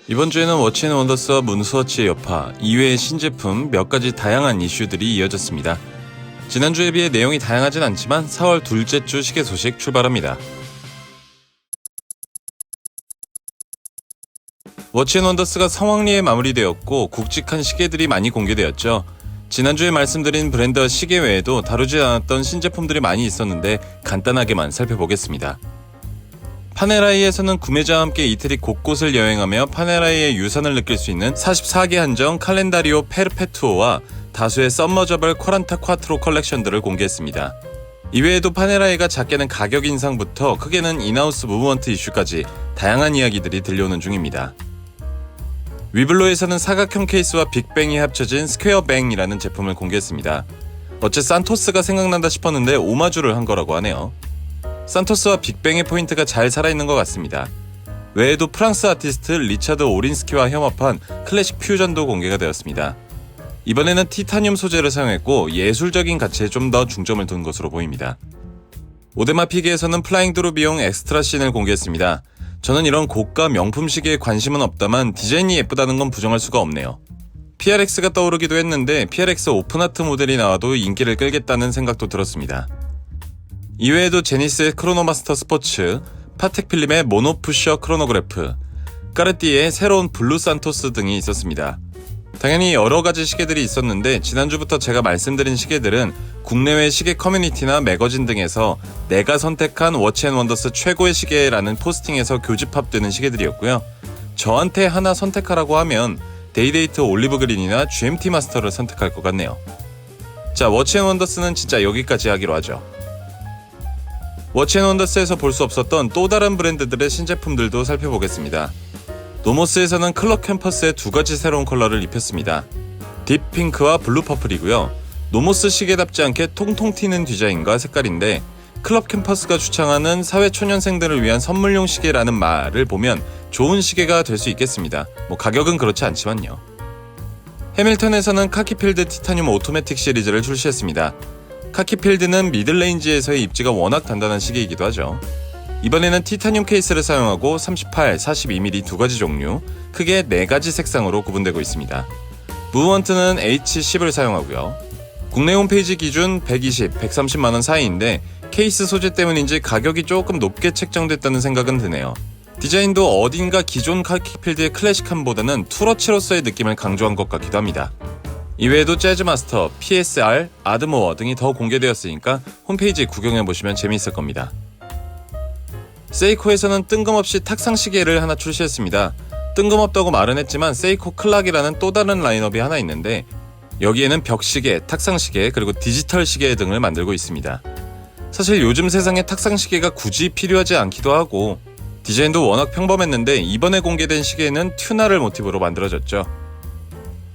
이번 주에는 워치앤원더스와 문스워치의 여파, 이외의 신제품 몇 가지 다양한 이슈들이 이어졌습니다. 지난주에 비해 내용이 다양하진 않지만 4월 둘째 주 시계 소식 출발합니다. 워치앤원더스가 성황리에 마무리되었고 굵직한 시계들이 많이 공개되었죠. 지난주에 말씀드린 브랜드 시계 외에도 다루지 않았던 신제품들이 많이 있었는데 간단하게만 살펴보겠습니다. 파네라이에서는 구매자와 함께 이태리 곳곳을 여행하며 파네라이의 유산을 느낄 수 있는 44개 한정 칼렌다리오 페르페투오와 다수의 썸머저블 코란타 콰트로 컬렉션들을 공개했습니다. 이외에도 파네라이가 작게는 가격 인상부터 크게는 인하우스 무브먼트 이슈까지 다양한 이야기들이 들려오는 중입니다. 위블로에서는 사각형 케이스와 빅뱅이 합쳐진 스퀘어뱅이라는 제품을 공개했습니다. 어째 산토스가 생각난다 싶었는데 오마주를 한 거라고 하네요. 산토스와 빅뱅의 포인트가 잘 살아있는 것 같습니다. 외에도 프랑스 아티스트 리차드 오린스키와 협업한 클래식 퓨전도 공개가 되었습니다. 이번에는 티타늄 소재를 사용했고 예술적인 가치에 좀 더 중점을 둔 것으로 보입니다. 오데마 피게에서는 플라잉 드루비용 엑스트라 씬을 공개했습니다. 저는 이런 고가 명품 시계에 관심은 없다만 디자인이 예쁘다는 건 부정할 수가 없네요. PRX가 떠오르기도 했는데 PRX 오픈하트 모델이 나와도 인기를 끌겠다는 생각도 들었습니다. 이외에도 제니스의 크로노마스터 스포츠, 파텍 필름의 모노푸셔 크로노그래프, 까르띠에의 새로운 블루 산토스 등이 있었습니다. 당연히 여러가지 시계들이 있었는데 지난주부터 제가 말씀드린 시계들은 국내외 시계 커뮤니티나 매거진 등에서 내가 선택한 워치앤원더스 최고의 시계라는 포스팅에서 교집합되는 시계들이었고요. 저한테 하나 선택하라고 하면 데이데이트 올리브 그린이나 GMT 마스터를 선택할 것 같네요. 자, 워치앤원더스는 진짜 여기까지 하기로 하죠. 워치앤원더스에서 볼 수 없었던 또 다른 브랜드들의 신제품들도 살펴보겠습니다. 노모스에서는 클럽 캠퍼스에 두 가지 새로운 컬러를 입혔습니다. 딥 핑크와 블루 퍼플이고요. 노모스 시계답지 않게 통통 튀는 디자인과 색깔인데 클럽 캠퍼스가 주창하는 사회초년생들을 위한 선물용 시계라는 말을 보면 좋은 시계가 될 수 있겠습니다. 가격은 그렇지 않지만요. 해밀턴에서는 카키필드 티타늄 오토매틱 시리즈를 출시했습니다. 카키필드는 미들레인지에서의 입지가 워낙 단단한 시계이기도 하죠. 이번에는 티타늄 케이스를 사용하고 38, 42mm 두 가지 종류, 크게 4가지 색상으로 구분되고 있습니다. 무브먼트는 H10을 사용하고요. 국내 홈페이지 기준 120, 130만원 사이인데 케이스 소재 때문인지 가격이 조금 높게 책정됐다는 생각은 드네요. 디자인도 어딘가 기존 카키필드의 클래식함보다는 투러치로서의 느낌을 강조한 것 같기도 합니다. 이외에도 재즈마스터, PSR, 아드모어 등이 더 공개되었으니까 홈페이지 구경해보시면 재미있을 겁니다. 세이코에서는 뜬금없이 탁상 시계를 하나 출시했습니다. 뜬금없다고 말은 했지만 세이코 클락이라는 또 다른 라인업이 하나 있는데 여기에는 벽시계, 탁상시계, 그리고 디지털 시계 등을 만들고 있습니다. 사실 요즘 세상에 탁상시계가 굳이 필요하지 않기도 하고 디자인도 워낙 평범했는데 이번에 공개된 시계는 튜나를 모티브로 만들어졌죠.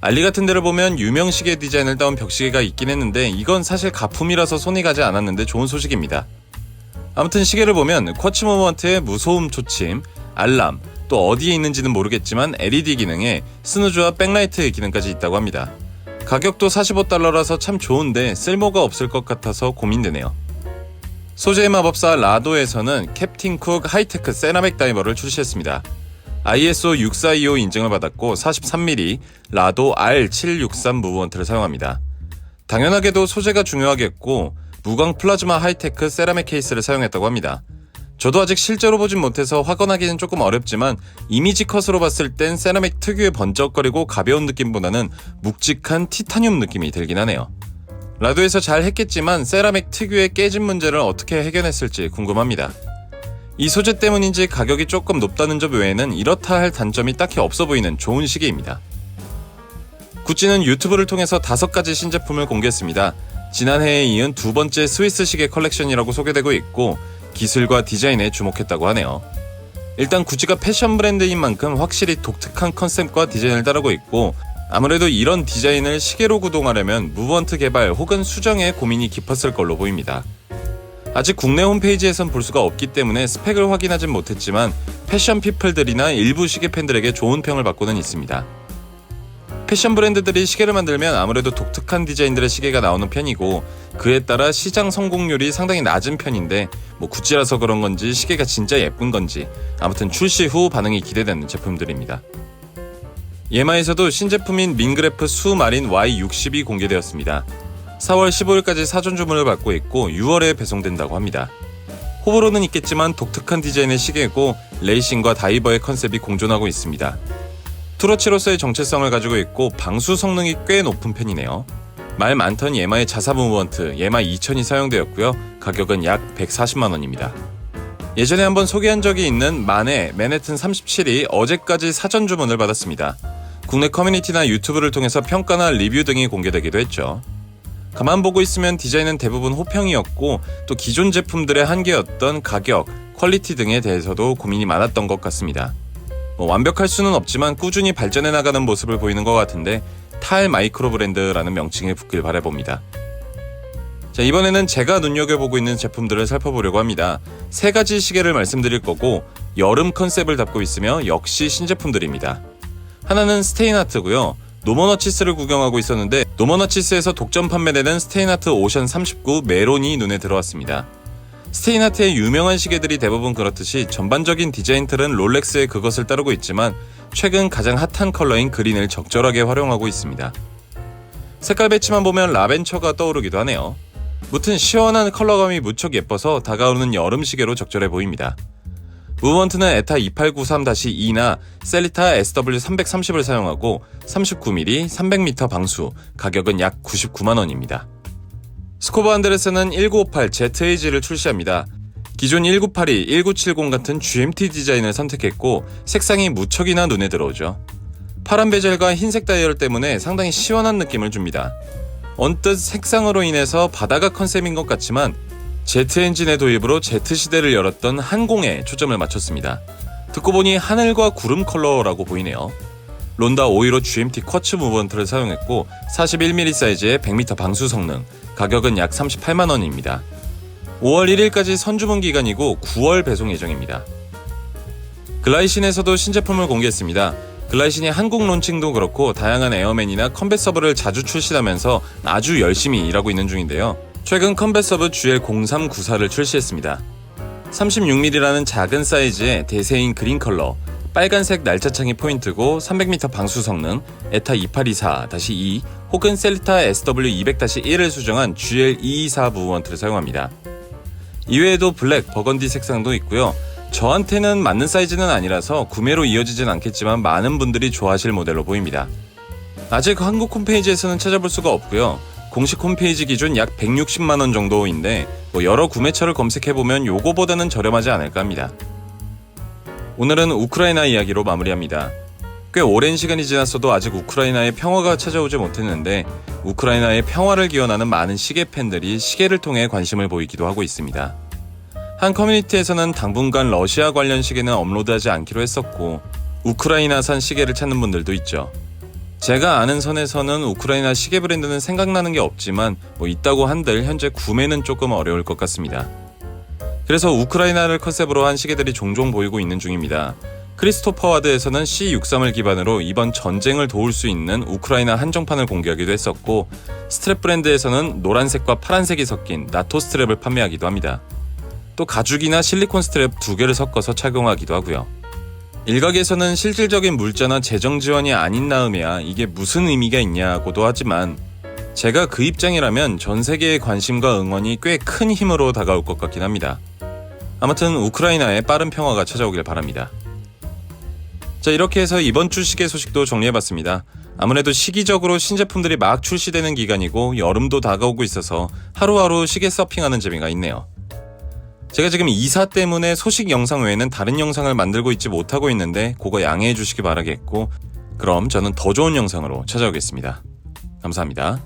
알리 같은 데를 보면 유명 시계 디자인을 따온 벽시계가 있긴 했는데 이건 사실 가품이라서 손이 가지 않았는데 좋은 소식입니다. 아무튼 시계를 보면 쿼츠 무브먼트의 무소음 초침, 알람, 또 어디에 있는지는 모르겠지만 LED 기능에 스누즈와 백라이트 기능까지 있다고 합니다. 가격도 $45라서 참 좋은데 쓸모가 없을 것 같아서 고민되네요. 소재의 마법사 라도에서는 캡틴 쿡 하이테크 세라믹 다이버를 출시했습니다. ISO 6425 인증을 받았고 43mm 라도 R763 무브먼트를 사용합니다. 당연하게도 소재가 중요하겠고 무광 플라즈마 하이테크 세라믹 케이스를 사용했다고 합니다. 저도 아직 실제로 보진 못해서 확언하기는 조금 어렵지만 이미지 컷으로 봤을 땐 세라믹 특유의 번쩍거리고 가벼운 느낌보다는 묵직한 티타늄 느낌이 들긴 하네요. 라도에서 잘 했겠지만 세라믹 특유의 깨짐 문제를 어떻게 해결했을지 궁금합니다. 이 소재 때문인지 가격이 조금 높다는 점 외에는 이렇다 할 단점이 딱히 없어 보이는 좋은 시계입니다. 구찌는 유튜브를 통해서 5가지 신제품을 공개했습니다. 지난해에 이은 두 번째 스위스 시계 컬렉션이라고 소개되고 있고 기술과 디자인에 주목했다고 하네요. 일단 구찌가 패션 브랜드인 만큼 확실히 독특한 컨셉과 디자인을 따르고 있고 아무래도 이런 디자인을 시계로 구동하려면 무브먼트 개발 혹은 수정에 고민이 깊었을 걸로 보입니다. 아직 국내 홈페이지에선 볼 수가 없기 때문에 스펙을 확인하진 못했지만 패션 피플들이나 일부 시계 팬들에게 좋은 평을 받고는 있습니다. 패션 브랜드들이 시계를 만들면 아무래도 독특한 디자인들의 시계가 나오는 편이고 그에 따라 시장 성공률이 상당히 낮은 편인데 구찌라서 그런 건지 시계가 진짜 예쁜 건지 아무튼 출시 후 반응이 기대되는 제품들입니다. 예마에서도 신제품인 민그래프 수마린 Y60이 공개되었습니다. 4월 15일까지 사전 주문을 받고 있고 6월에 배송된다고 합니다. 호불호는 있겠지만 독특한 디자인의 시계고 레이싱과 다이버의 컨셉이 공존하고 있습니다. 투러치로서의 정체성을 가지고 있고 방수 성능이 꽤 높은 편이네요. 말 많던 예마의 자사 무브먼트 예마 2000이 사용되었고요. 가격은 약 140만원입니다. 예전에 한번 소개한 적이 있는 만의 맨해튼 37이 어제까지 사전 주문을 받았습니다. 국내 커뮤니티나 유튜브를 통해서 평가나 리뷰 등이 공개되기도 했죠. 가만 보고 있으면 디자인은 대부분 호평이었고 또 기존 제품들의 한계였던 가격, 퀄리티 등에 대해서도 고민이 많았던 것 같습니다. 완벽할 수는 없지만 꾸준히 발전해 나가는 모습을 보이는 것 같은데 탈 마이크로 브랜드라는 명칭에 붙길 바라봅니다. 자, 이번에는 제가 눈여겨보고 있는 제품들을 살펴보려고 합니다. 3가지 시계를 말씀드릴 거고 여름 컨셉을 담고 있으며 역시 신제품들입니다. 하나는 스테인하트고요. 노먼어치스를 구경하고 있었는데 노먼어치스에서 독점 판매되는 스테인하트 오션 39 메론이 눈에 들어왔습니다. 스테인하트의 유명한 시계들이 대부분 그렇듯이 전반적인 디자인 틀은 롤렉스의 그것을 따르고 있지만 최근 가장 핫한 컬러인 그린을 적절하게 활용하고 있습니다. 색깔 배치만 보면 라벤처가 떠오르기도 하네요. 무튼 시원한 컬러감이 무척 예뻐서 다가오는 여름 시계로 적절해 보입니다. 무브먼트는 에타 2893-2나 셀리타 SW330을 사용하고 39mm, 300m 방수, 가격은 약 99만원입니다. 스코바 안드레스는 1958ZAG를 출시합니다. 기존 1982, 1970 같은 GMT 디자인을 선택했고 색상이 무척이나 눈에 들어오죠. 파란 베젤과 흰색 다이얼 때문에 상당히 시원한 느낌을 줍니다. 언뜻 색상으로 인해서 바다가 컨셉인 것 같지만 제트 엔진의 도입으로 제트시대를 열었던 항공에 초점을 맞췄습니다. 듣고 보니 하늘과 구름 컬러라고 보이네요. 론다 515 GMT 쿼츠 무브먼트를 사용했고 41mm 사이즈의 100m 방수 성능, 가격은 약 38만원입니다. 5월 1일까지 선주문 기간이고 9월 배송 예정입니다. 글라이신에서도 신제품을 공개했습니다. 글라이신이 한국 론칭도 그렇고 다양한 에어맨이나 컴뱃 서브를 자주 출시하면서 아주 열심히 일하고 있는 중인데요. 최근 컴뱃 서브 GL0394를 출시했습니다. 36mm라는 작은 사이즈의 대세인 그린 컬러, 빨간색 날짜창이 포인트고 300m 방수 성능, 에타 2824-2 혹은 셀리타 SW200-1을 수정한 GL224 무브먼트를 사용합니다. 이외에도 블랙, 버건디 색상도 있고요. 저한테는 맞는 사이즈는 아니라서 구매로 이어지진 않겠지만 많은 분들이 좋아하실 모델로 보입니다. 아직 한국 홈페이지에서는 찾아볼 수가 없고요. 공식 홈페이지 기준 약 160만원 정도인데 여러 구매처를 검색해보면 요거보다는 저렴하지 않을까 합니다. 오늘은 우크라이나 이야기로 마무리합니다. 꽤 오랜 시간이 지났어도 아직 우크라이나의 평화가 찾아오지 못했는데 우크라이나의 평화를 기원하는 많은 시계 팬들이 시계를 통해 관심을 보이기도 하고 있습니다. 한 커뮤니티에서는 당분간 러시아 관련 시계는 업로드하지 않기로 했었고 우크라이나산 시계를 찾는 분들도 있죠. 제가 아는 선에서는 우크라이나 시계 브랜드는 생각나는 게 없지만 있다고 한들 현재 구매는 조금 어려울 것 같습니다. 그래서 우크라이나를 컨셉으로 한 시계들이 종종 보이고 있는 중입니다. 크리스토퍼 와드에서는 C63을 기반으로 이번 전쟁을 도울 수 있는 우크라이나 한정판을 공개하기도 했었고 스트랩 브랜드에서는 노란색과 파란색이 섞인 나토 스트랩을 판매하기도 합니다. 또 가죽이나 실리콘 스트랩 2개를 섞어서 착용하기도 하고요. 일각에서는 실질적인 물자나 재정 지원이 아닌 나음이야 이게 무슨 의미가 있냐고도 하지만 제가 그 입장이라면 전 세계의 관심과 응원이 꽤 큰 힘으로 다가올 것 같긴 합니다. 아무튼 우크라이나의 빠른 평화가 찾아오길 바랍니다. 자, 이렇게 해서 이번 주 시계 소식도 정리해봤습니다. 아무래도 시기적으로 신제품들이 막 출시되는 기간이고 여름도 다가오고 있어서 하루하루 시계 서핑하는 재미가 있네요. 제가 지금 이사 때문에 소식 영상 외에는 다른 영상을 만들고 있지 못하고 있는데 그거 양해해 주시기 바라겠고 그럼 저는 더 좋은 영상으로 찾아오겠습니다. 감사합니다.